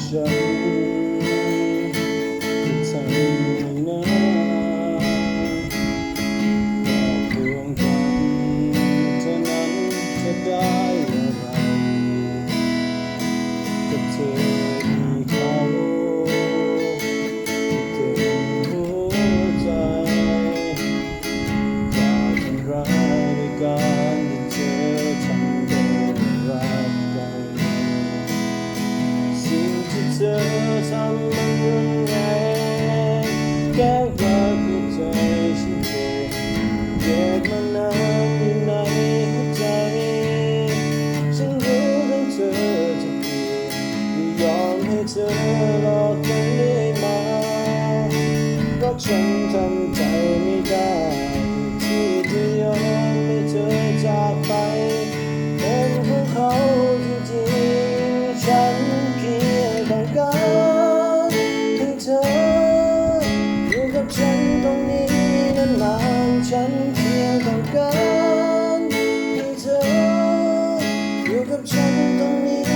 ฉันจะทำไม่นานหลอกลวงกันเท่านั้นจะได้อะไรกับเธอมีเขาที่เต็มหัวใจอยากทำร้ายในการที่เธอทำได้รักกันสิ่งที่เธอทำมันรุนแรงแก้รักในใจฉันเจ็บเก็บมานานอยู่ในหัวใจฉันรู้ทั้งเธอจะเปลี่ยนไม่ยอมให้เธอหลอกกันเรื่อยมาเพราะฉันทำใจไม่ได้ที่จะยอมให้เธอจากไปเป็นของเขาจริงๆฉันเพียงต้องการให้เธออยู่กับฉันตรงนี้นานๆฉันเพียงต้องการให้เธออยู่กับฉันตรงนี้